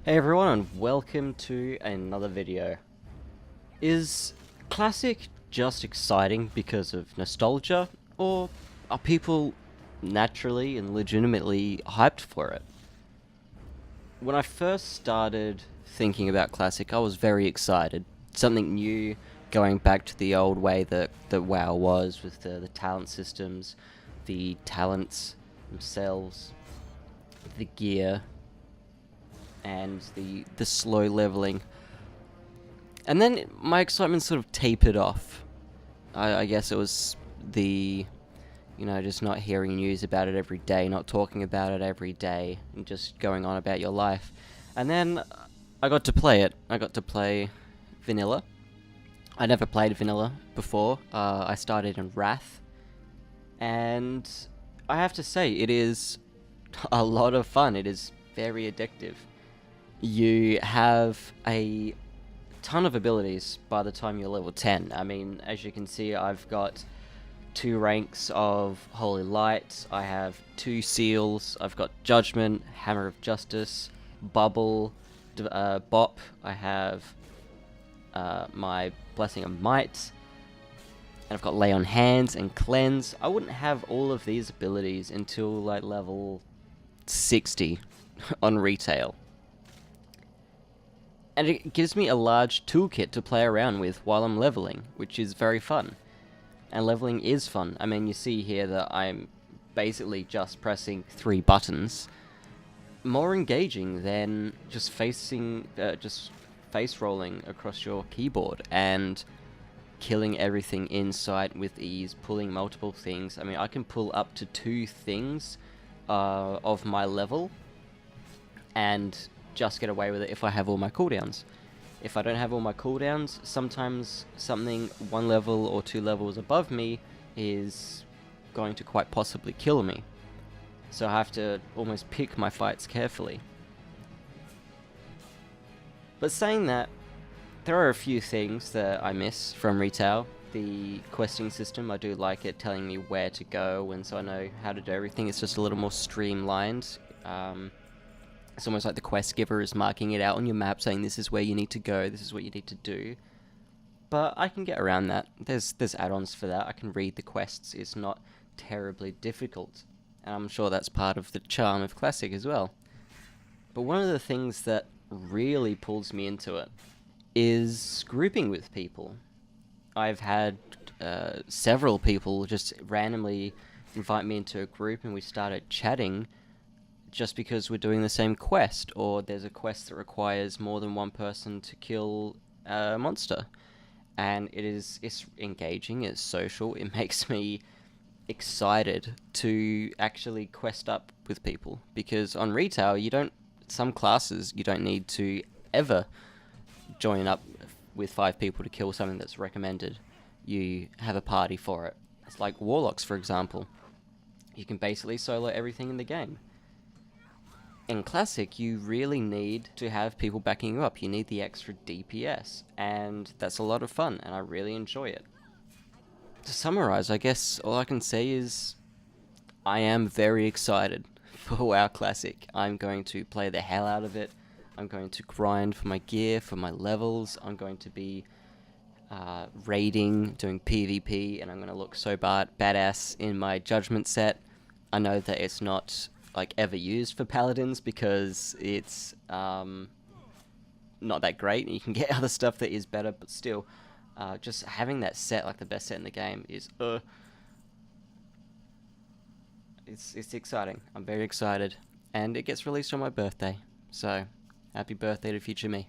Hey everyone, and welcome to another video. Is Classic just exciting because of nostalgia, or are people naturally and legitimately hyped for it? When I first started thinking about Classic, I was very excited. Something new, going back to the old way that WoW was, with the talent systems, the talents themselves, the gear, and the slow leveling. And then my excitement sort of tapered off. I guess it was the, just not hearing news about it every day, not talking about it every day, and just going on about your life. And then I got to play it. I got to play Vanilla. I never played Vanilla before. I started in Wrath. And I have to say, it is a lot of fun. It is very addictive. You have a ton of abilities by the time you're level 10. I mean, as you can see, I've got 2 ranks of Holy Light, I have 2 seals, I've got Judgment, Hammer of Justice, Bubble, Bop, I have my Blessing of Might, and I've got Lay on Hands and Cleanse. I wouldn't have all of these abilities until like level 60 on retail. And it gives me a large toolkit to play around with while I'm leveling, which is very fun. And leveling is fun. I mean, you see here that I'm basically just pressing 3 buttons. More engaging than just face rolling across your keyboard and killing everything in sight with ease, pulling multiple things. I mean, I can pull up to 2 things of my level, and just get away with it if I have all my cooldowns. If I don't have all my cooldowns, sometimes something 1 level or 2 levels above me is going to quite possibly kill me. So I have to almost pick my fights carefully. But saying that, there are a few things that I miss from retail. The questing system, I do like it telling me where to go, and so I know how to do everything. It's just a little more streamlined. It's almost like the quest giver is marking it out on your map, saying this is where you need to go, this is what you need to do. But I can get around that. There's add-ons for that. I can read the quests. It's not terribly difficult. And I'm sure that's part of the charm of Classic as well. But one of the things that really pulls me into it is grouping with people. I've had several people just randomly invite me into a group, and we started chatting just because we're doing the same quest, or there's a quest that requires more than 1 person to kill a monster. And it's engaging, it's social, it makes me excited to actually quest up with people. Because on retail, some classes, you don't need to ever join up with 5 people to kill something that's recommended. You have a party for it. It's like Warlocks, for example. You can basically solo everything in the game. In Classic, you really need to have people backing you up. You need the extra DPS, and that's a lot of fun, and I really enjoy it. To summarize, I guess all I can say is I am very excited for WoW Classic. I'm going to play the hell out of it. I'm going to grind for my gear, for my levels. I'm going to be raiding, doing PvP, and I'm going to look so badass in my Judgment set. I know that it's not like ever used for paladins because it's not that great. You can get other stuff that is better, but still, just having that set, like the best set in the game, is it's exciting. I'm very excited, and it gets released on my birthday, so happy birthday to future me.